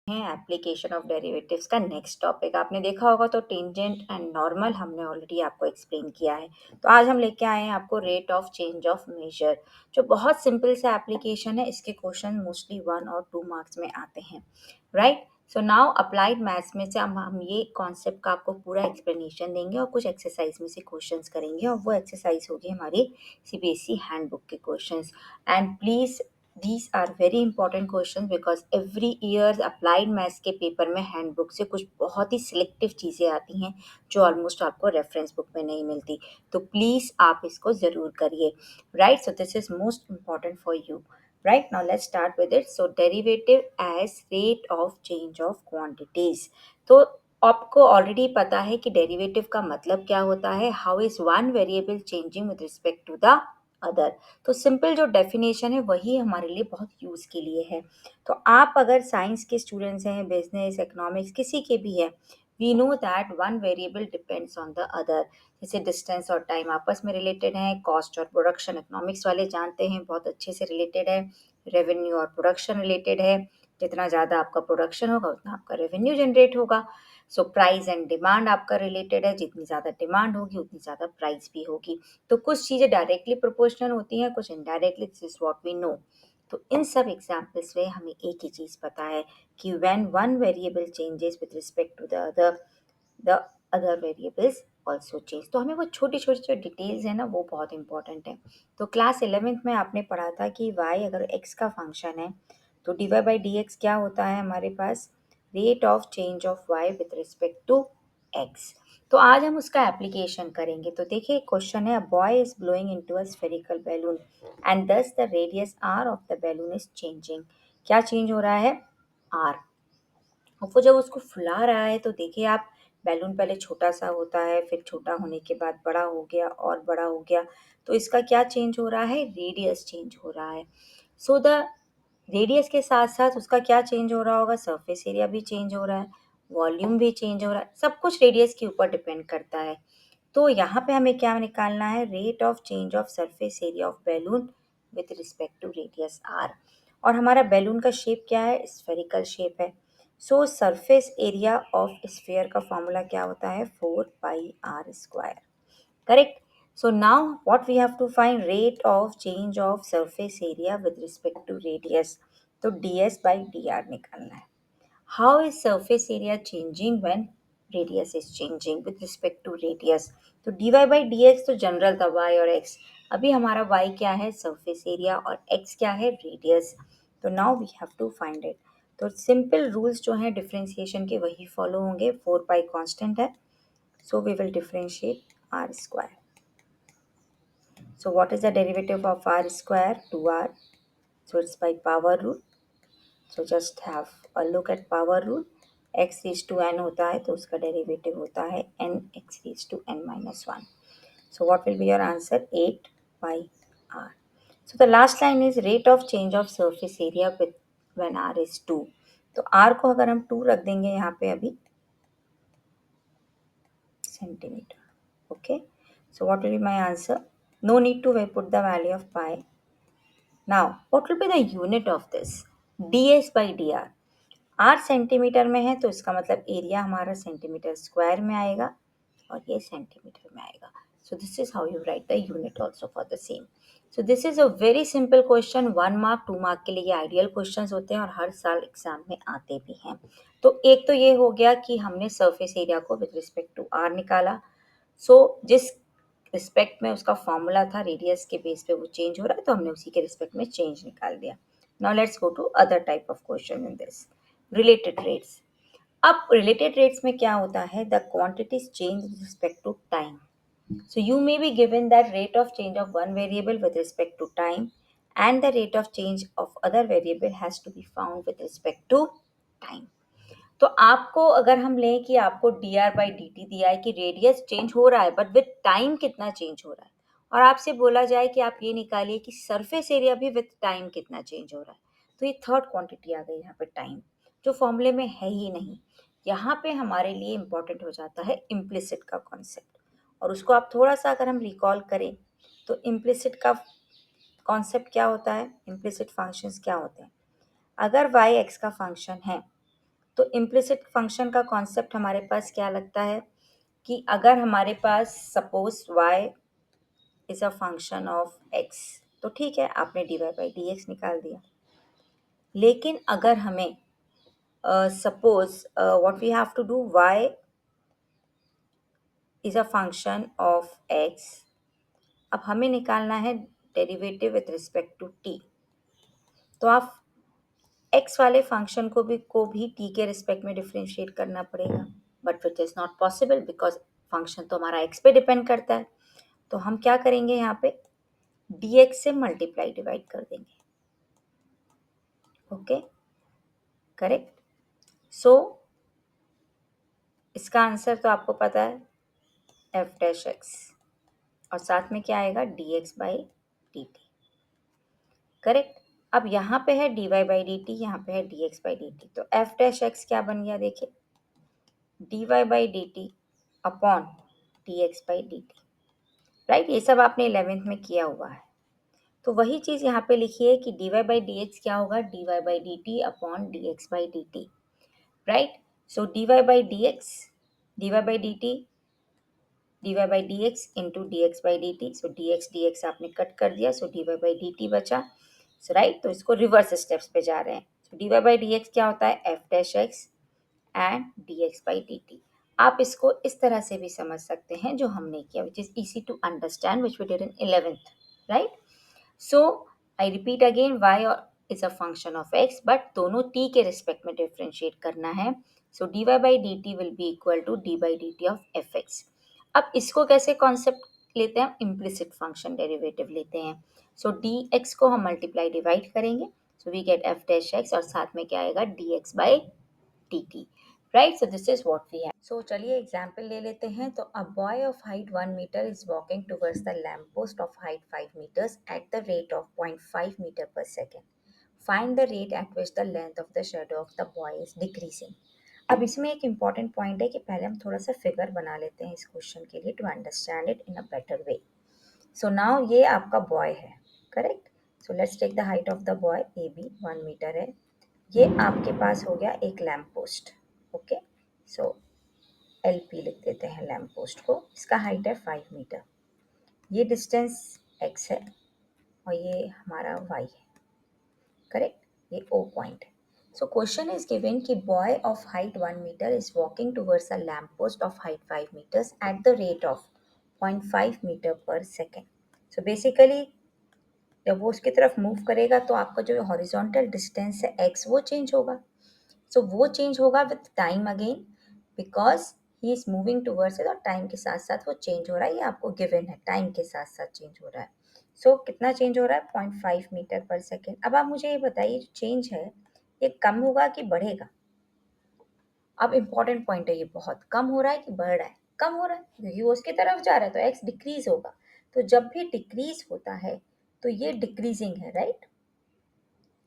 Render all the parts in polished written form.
हैं application of derivatives का next topic. आपने देखा होगा तो टेंजेंट एंड नॉर्मल हमने ऑलरेडी आपको एक्सप्लेन किया है। तो आज हम लेके आए हैं आपको rate of change of measure, जो बहुत सिंपल सा एप्लीकेशन है। इसके क्वेश्चन मोस्टली 1 और 2 मार्क्स में आते हैं, right. So now applied maths में से हम ये कॉन्सेप्ट का आपको पूरा एक्सप्लेनेशन देंगे और कुछ एक्सरसाइज में से क्वेश्चंस करेंगे, और वो एक्सरसाइज होगी हमारी सीबीएसई हैंडबुक के questions. And please, these are very important questions because every year applied maths के पेपर में हैंडबुक से कुछ बहुत ही सिलेक्टिव चीज़ें आती हैं जो ऑलमोस्ट आपको रेफरेंस बुक में नहीं मिलती। तो प्लीज़ आप इसको ज़रूर करिए, right. So this is most important for you, right. Now let's start with it. So derivative as rate of change of quantities. तो आपको ऑलरेडी पता है कि डेरिवेटिव का मतलब क्या होता है। How is one variable changing with respect to the other. तो सिंपल जो डेफिनेशन है वही हमारे लिए बहुत यूज़ के लिए है। तो आप अगर साइंस के स्टूडेंट्स हैं, बिजनेस, इकोनॉमिक्स, किसी के भी है, we know that one variable depends on the other. जैसे डिस्टेंस और टाइम आपस में रिलेटेड हैं, कॉस्ट और प्रोडक्शन इकोनॉमिक्स वाले जानते हैं बहुत अच्छे से रिलेटेड है, रेवेन्यू और प्रोडक्शन रिलेटेड है। जितना ज़्यादा आपका प्रोडक्शन होगा उतना आपका रेवेन्यू जनरेट होगा। सो प्राइस एंड डिमांड आपका रिलेटेड है, जितनी ज़्यादा डिमांड होगी उतनी ज़्यादा प्राइस भी होगी। तो कुछ चीज़ें डायरेक्टली प्रोपोर्शनल होती हैं, कुछ indirectly, this is what we know. तो इन सब एग्जाम्पल्स में हमें एक ही चीज़ पता है कि when one variable changes with respect to the other variables also change. तो हमें वो छोटी छोटी जो डिटेल्स है ना वो बहुत इंपॉर्टेंट है। तो क्लास 11th में आपने पढ़ा था कि y अगर x का फंक्शन है तो dy बाई डी एक्स क्या होता है हमारे पास, rate of change of y with respect to x। तो आज हम उसका एप्लीकेशन करेंगे। तो देखिए क्वेश्चन है, a boy is blowing into a spherical balloon and thus the radius r of the balloon is changing. क्या चेंज हो रहा है, r। और वो जब उसको फुला रहा है तो देखिए आप, बैलून पहले छोटा सा होता है, फिर छोटा होने के बाद बड़ा हो गया और बड़ा हो गया। तो इसका क्या चेंज हो रहा है, रेडियस चेंज हो रहा है। सो द रेडियस के साथ साथ उसका क्या चेंज हो रहा होगा, सरफेस एरिया भी चेंज हो रहा है, वॉल्यूम भी चेंज हो रहा है, सब कुछ रेडियस के ऊपर डिपेंड करता है। तो यहाँ पे हमें क्या निकालना है, rate of change of surface area of balloon with respect to radius r. और हमारा बैलून का शेप क्या है, स्फेरिकल शेप है। सो सरफेस एरिया ऑफ स्फीयर का फॉर्मूला क्या होता है, 4πr², correct। So now what we have to find, rate of change of surface area with respect to radius। तो ds by dr निकालना है। How is surface area changing when radius is changing with respect to radius। तो dy by dx तो general था y और x। अभी हमारा y क्या है, surface area, और x क्या है, radius। तो now we have to find it। तो सिंपल रूल्स जो हैं डिफरेंशिएशन के वही फॉलो होंगे। 4π कांस्टेंट है, so we will differentiate r²। So what is the derivative of r square, 2r? So it's by power rule। So just have a look at power rule। x raised to n होता है तो उसका derivative होता है n x raised to n minus 1। So what will be your answer, 8 by r। So the last line is rate of change of surface area with when r is 2। तो r को अगर हम 2 रख देंगे यहाँ पे अभी, centimeter, okay। So what will be my answer, no need to put the value of pi। Now, what will be the unit of this, ds by dr। r centimetre में है तो इसका मतलब एरिया हमारा सेंटीमीटर स्क्वायर में आएगा और ये सेंटीमीटर में आएगा। सो this is how you right the unit also for the same. So this is a very simple question. 1 mark 2 mark के लिए ये आइडियल क्वेश्चन होते हैं और हर साल एग्जाम में आते भी हैं। तो एक तो ये हो गया कि हमने सरफेस एरिया को विद रिस्पेक्ट टू आर निकाला। सो जिस रिस्पेक्ट में उसका फॉर्मूला था रेडियस के बेस पे वो चेंज हो रहा है तो हमने उसी के रिस्पेक्ट में चेंज निकाल दिया। Now let's go to other type of question in this, related rates. अब रिलेटेड रेट्स में क्या होता है, the quantities change with respect to time. So you may be given that rate of change of one variable with respect to time and the rate of change of other variable has to be found with respect to time। तो आपको अगर हम लें कि आपको D R by D T दिया है कि रेडियस चेंज हो रहा है बट विथ टाइम कितना चेंज हो रहा है, और आपसे बोला जाए कि आप ये निकालिए कि सरफेस एरिया भी विथ टाइम कितना चेंज हो रहा है, तो ये थर्ड क्वांटिटी आ गई यहाँ पे टाइम, जो फॉर्मूले में है ही नहीं। यहाँ पे हमारे लिए इम्पॉर्टेंट हो जाता है इम्प्लिसिट का कॉन्सेप्ट, और उसको आप थोड़ा सा अगर हम रिकॉल करें तो इम्प्लिसिट का कॉन्सेप्ट क्या होता है, इम्प्लिसिट फंक्शंस क्या होते हैं। अगर y x का फंक्शन है तो इम्प्लिसिट फंक्शन का कॉन्सेप्ट हमारे पास क्या लगता है कि अगर हमारे पास suppose y is a function of x, तो ठीक है, आपने dy बाई dx निकाल दिया। लेकिन अगर हमें suppose what we have to do, y is a function of x, अब हमें निकालना है derivative with respect to t। तो आप x वाले फंक्शन को भी t के रिस्पेक्ट में डिफरेंशिएट करना पड़ेगा, but which is not possible because function तो हमारा x पे डिपेंड करता है। तो हम क्या करेंगे, यहाँ पे dx से मल्टीप्लाई डिवाइड कर देंगे। Okay, correct. सो इसका आंसर तो आपको पता है एफ डैश एक्स, और साथ में क्या आएगा dx by D T, correct. अब यहाँ पे है dy बाई डी टी, यहाँ पे है dx बाई डी टी, तो एफ डैश एक्स क्या बन गया, देखिए dy by D T upon dx by D T, right. ये सब आपने 11th में किया हुआ है। तो वही चीज़ यहाँ पे लिखिए कि dy बाई डी एक्स क्या होगा, dy by D T upon dx by D T, right. So dy by D x, dy by D T, dy by D x into D x by D T. So D x आपने cut कर दिया, सो dy by D T बचा। सो right, तो इसको reverse steps पे जा रहे हैं। सो dy बाई डी एक्स क्या होता है, F dash x and dx by dt। आप इसको इस तरह से भी समझ सकते हैं जो हमने किया, which is easy to understand, which we did in 11th, right? So I repeat again, y is a function of x, but दोनों t के रिस्पेक्ट में डिफरेंशिएट करना है। So dy by dt will be equal to d by dt of fx। अब इसको कैसे concept लेते हैं, इम्प्लिसिट फंक्शन डेरिवेटिव लेते हैं। सो dx को हम मल्टीप्लाई डिवाइड करेंगे, so we get f dash x, और साथ में क्या आएगा dx by dt, right? So this is what we have. So चलिए एग्जाम्पल ले लेते हैं। तो a boy of height 1 meter is walking towards the lamp post of height 5 meters at the rate of 0.5 meter per second. Find the rate at which the length of the shadow of the boy is decreasing. अब इसमें एक important point है कि पहले हम थोड़ा सा figure बना लेते हैं इस क्वेश्चन के लिए, to understand it in a better way. So now ये आपका बॉय है, correct. So let's take the height of the boy, A B 1 metre है। ये आपके पास हो गया एक lamp post, okay. So L P लिख देते हैं लैम्प पोस्ट को, इसका हाइट है 5 मीटर। ये डिस्टेंस x है और ये हमारा y है, करेक्ट। ये O पॉइंट है। सो क्वेश्चन इज गिवन कि boy of height 1 metre is walking towards a lamp post of height 5 metres at the rate of 0.5 metre पर सेकेंड। सो बेसिकली जब वो उसकी तरफ मूव करेगा तो आपका जो हॉरिजॉन्टल डिस्टेंस है x, वो चेंज होगा। सो वो चेंज होगा with time again, because he is moving towards it, और टाइम के साथ साथ वो चेंज हो रहा है, ये आपको गिवन है, टाइम के साथ साथ चेंज हो रहा है। सो कितना चेंज हो रहा है, 0.5 मीटर पर सेकेंड। अब आप मुझे ये बताइए, जो चेंज है ये कम होगा कि बढ़ेगा। अब इम्पॉर्टेंट पॉइंट है, ये बहुत कम हो रहा है कि बढ़ रहा है, कम हो रहा है, क्योंकि वो उसकी तरफ जा रहा है तो एक्स डिक्रीज होगा। तो जब भी डिक्रीज होता है तो ये डिक्रीजिंग है, राइट।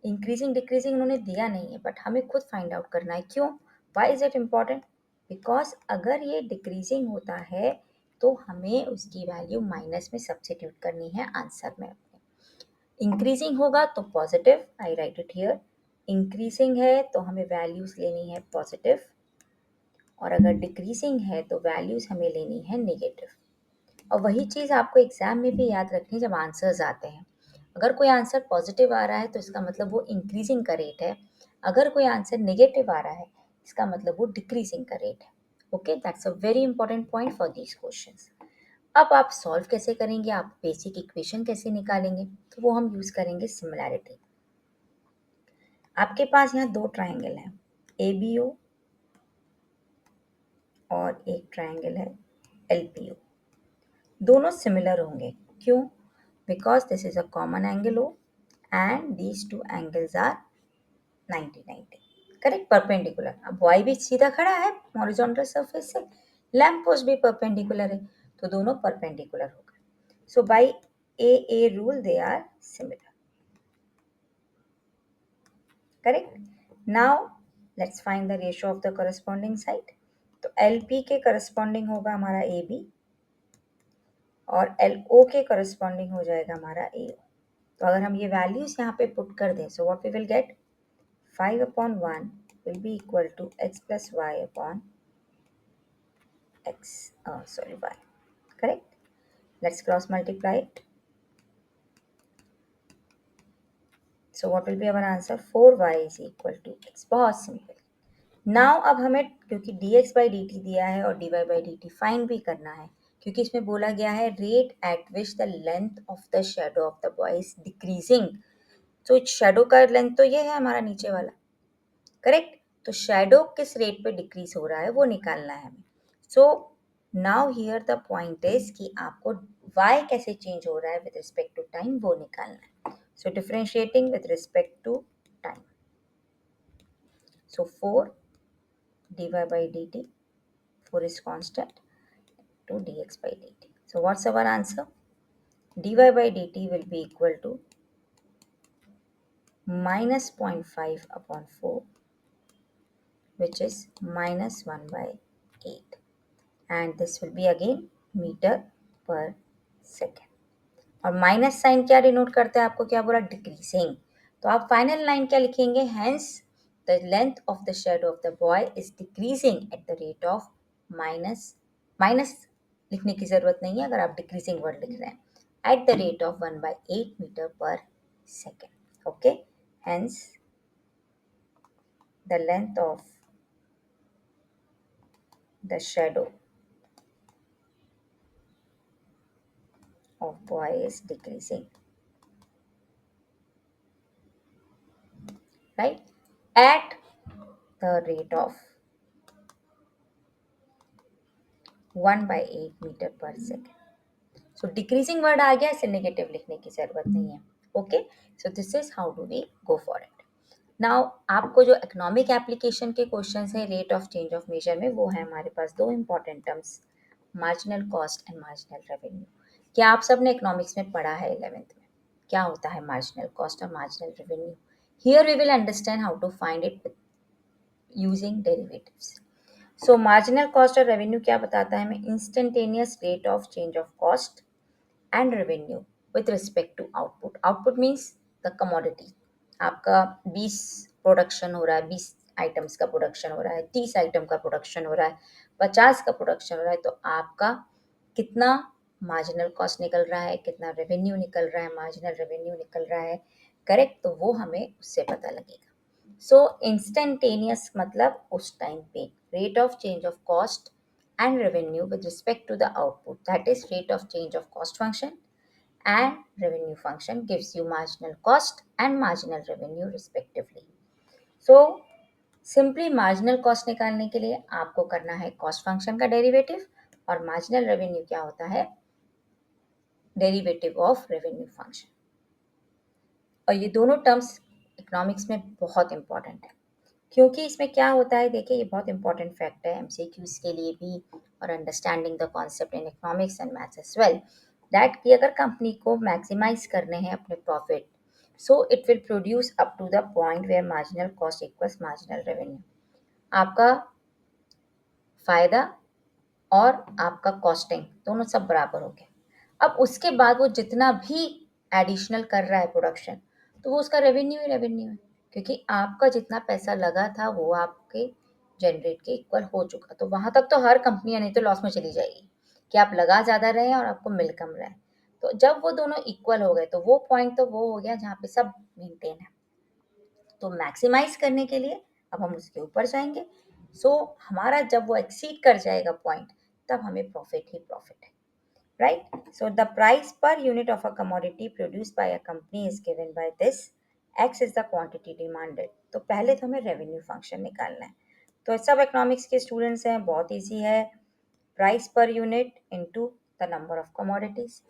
इंक्रीजिंग डिक्रीजिंग उन्होंने दिया नहीं है, बट हमें खुद फाइंड आउट करना है। क्यों, why is it important, because अगर ये डिक्रीजिंग होता है तो हमें उसकी वैल्यू माइनस में सब्स्टिट्यूट करनी है आंसर में। इंक्रीजिंग होगा तो positive, I right it here. Increasing है तो हमें वैल्यूज लेनी है पॉजिटिव, और अगर डिक्रीजिंग है तो वैल्यूज हमें लेनी है नेगेटिव। और वही चीज़ आपको एग्जाम में भी याद रखनी जब आंसर्स आते हैं। अगर कोई आंसर पॉजिटिव आ रहा है तो इसका मतलब वो इंक्रीजिंग का रेट है, अगर कोई आंसर नेगेटिव आ रहा है इसका मतलब वो डिक्रीजिंग का रेट है। Okay, that's a very important point for these questions. अब आप सॉल्व कैसे करेंगे, आप बेसिक इक्वेशन कैसे निकालेंगे, तो वो हम यूज़ करेंगे सिमिलैरिटी। आपके पास यहाँ दो ट्राइंगल हैं, ए बी ओ, और एक ट्राइंगल है एल पी ओ। दोनों सिमिलर होंगे, क्यों, because this is a common angle O and these two angles are 90-90, correct, perpendicular. अब वाई भी सीधा खड़ा है हॉरिजॉन्टल सरफेस से, लैम्प पोस्ट भी परपेंडिकुलर है, तो दोनों परपेंडिकुलर होगा। So by A rule they are similar, correct. Now let's find the ratio of the corresponding side. तो एल पी के करस्पॉन्डिंग होगा हमारा ए बी, और एल ओ के करस्पॉन्डिंग हो जाएगा हमारा ए। तो अगर हम ये वैल्यूज यहाँ पे पुट कर दें, so what we will get, 5/1 will be equal to x plus y upon y. Correct? Let's cross multiply it. So what will be our answer? 4y is equal to x. बहुत simple. Now अब हमें क्योंकि dx by dt दिया है और dy by dt find भी करना है, क्योंकि इसमें बोला गया है rate at which the length of the shadow of the boy is decreasing. तो शेडो का लेंथ तो ये है हमारा नीचे वाला. करेक्ट? तो शेडो किस रेट पे डिक्रीज हो रहा है वो निकालना है हमें. So now here the point is कि आपको y कैसे चेंज हो रहा है विद रिस्पेक्ट टू टाइम वो निकालना है. So differentiating with respect to time. So 4 dy by dt, 4 is constant, to dx by dt. So what's our answer? dy by dt will be equal to minus 0.5 upon 4, which is minus 1 by 8. And this will be again meter per second. और minus sign क्या denote करता है? आपको क्या बोला? Decreasing. तो आप final line क्या लिखेंगे? Hence the length of the shadow of the boy is decreasing eight the rate of minus. Minus लिखने की जरूरत नहीं है अगर आप डिक्रीजिंग वर्ड लिख रहे हैं. At the rate of 1/8 metre पर second. Okay. Hence the length of the shadow of boy is decreasing, right, at the rate of 1/8 metre पर सेकेंड. सो डिक्रीजिंग वर्ड आ गया, इसे नेगेटिव लिखने की जरूरत नहीं है. Okay. So this is how do we go for it. Now आपको जो इकोनॉमिक एप्लीकेशन के क्वेश्चंस हैं rate of change of measure में, वो है हमारे पास दो important terms, marginal cost and marginal revenue. क्या आप सबने इकोनॉमिक्स में पढ़ा है 11th में? क्या होता है मार्जिनल कॉस्ट और marginal revenue? Here we will understand how to find it using derivatives. So marginal cost और रेवेन्यू क्या बताता है हमें? Instantaneous rate of change of cost and revenue with respect to output. Output means the commodity. आपका 20 production हो रहा है, 20 items का प्रोडक्शन हो रहा है, 30 आइटम का प्रोडक्शन हो रहा है, 50 का प्रोडक्शन हो रहा है, तो आपका कितना मार्जिनल कॉस्ट निकल रहा है, कितना रेवेन्यू निकल रहा है, मार्जिनल रेवेन्यू निकल रहा है. करेक्ट? तो वो हमें उससे पता लगेगा. सो इंस्टेंटेनियस मतलब उस टाइम पे rate of change of cost and revenue with respect to the output, that is rate of change of cost function and revenue function gives you marginal cost and marginal revenue respectively. So simply marginal cost निकालने के लिए आपको करना है cost function का derivative, और marginal revenue क्या होता है? derivative of revenue function. और ये दोनों टर्म्स इकोनॉमिक्स में बहुत इंपॉर्टेंट है, क्योंकि इसमें क्या होता है, देखिए ये बहुत इंपॉर्टेंट फैक्ट है एमसीक्यूज के लिए भी और understanding the concept in economics and maths as well, that कि अगर कंपनी को मैक्सिमाइज करने हैं अपने profit, so it will produce up to the point where marginal cost equals marginal revenue. आपका फायदा और आपका कॉस्टिंग दोनों सब बराबर हो गए. अब उसके बाद वो जितना भी एडिशनल कर रहा है प्रोडक्शन, तो वो उसका रेवेन्यू ही रेवेन्यू है, क्योंकि आपका जितना पैसा लगा था वो आपके जनरेट के इक्वल हो चुका. तो वहां तक तो हर कंपनी नहीं तो लॉस में चली जाएगी कि आप लगा ज़्यादा रहे और आपको मिल कम रहा है. तो जब वो दोनों इक्वल हो गए तो वो पॉइंट तो वो हो गया जहाँ पे सब मेंटेन है. तो मैक्सिमाइज करने के लिए अब हम उसके ऊपर जाएंगे. सो हमारा जब वो एक्सीड कर जाएगा पॉइंट, तब हमें प्रॉफिट ही प्रॉफिट है. Right? So the price per unit of a commodity produced by a company is given by this. X is the quantity demanded. तो पहले तो हमें रेवेन्यू फंक्शन निकालना है. तो सब इकोनॉमिक्स के स्टूडेंट्स हैं, बहुत इजी है. Price per unit into the number of commodities.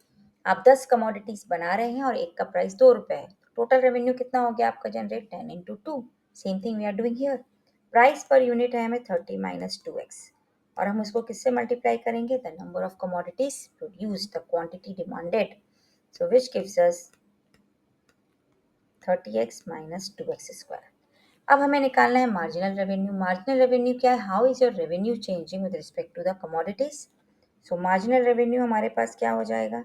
आप 10 कमोडिटीज बना रहे हैं और एक का प्राइस 2 रुपए है. टोटल रेवेन्यू कितना हो गया आपका generate? 10 into 2. Same thing we are doing here. Price per unit है हमें 30 माइनस 2x, और हम उसको किससे मल्टीप्लाई करेंगे? The number of commodities produced, the quantity demanded, so which gives us 30x minus 2x square. अब हमें निकालना है मार्जिनल रेवेन्यू. मार्जिनल रेवेन्यू क्या है? How is your revenue changing with respect to the commodities. So marginal revenue हमारे पास क्या हो जाएगा?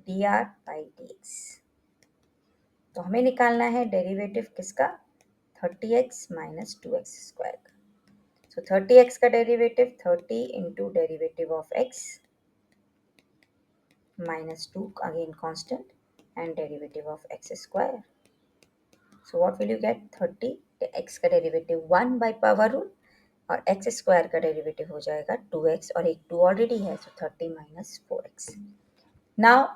dr by dx. तो हमें निकालना है डेरिवेटिव किसका? 30x minus 2x square. So 30x का derivative 30 into derivative of x minus 2 again constant and derivative of x square. So what will you get? 30 x का डेरिवेटिव 1 by power rule और x square का derivative हो जाएगा 2x और एक 2 already है, so 30 minus 4x. Now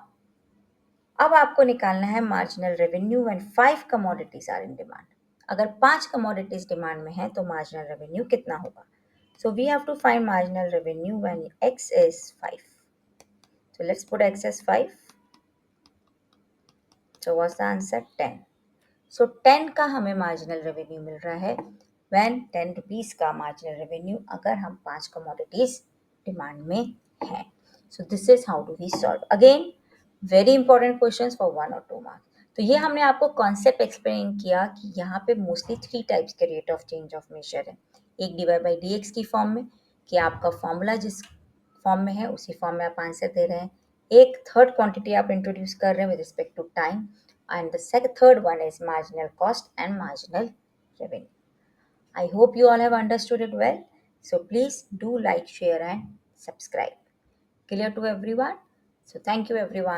अब आपको निकालना है marginal revenue when 5 commodities are in demand. अगर 5 कमोडिटीज डिमांड में है तो मार्जिनल रेवेन्यू कितना होगा? So we have to find marginal revenue when x is 5. So let's put x as 5. So what's the answer? 10. So 10 का हमें marginal revenue मिल रहा है व्हेन 10 रुपीज का मार्जिनल रेवेन्यू अगर हम 5 कमोडिटीज डिमांड में है. So this is how do we solve. Again very important questions for 1 और 2 मार्क्स. तो ये हमने आपको कॉन्सेप्ट एक्सप्लेन किया कि यहाँ पे मोस्टली 3 टाइप्स के rate of change of measure है. एक dy/dx की फॉर्म में कि आपका फॉर्मूला जिस फॉर्म में है उसी फॉर्म में आप आंसर दे रहे हैं. एक थर्ड क्वांटिटी आप इंट्रोड्यूस कर रहे हैं with respect to time, and the third one is marginal cost and marginal revenue. I hope you all have understood it well. So please do like, share and subscribe. Clear to everyone? So thank you everyone.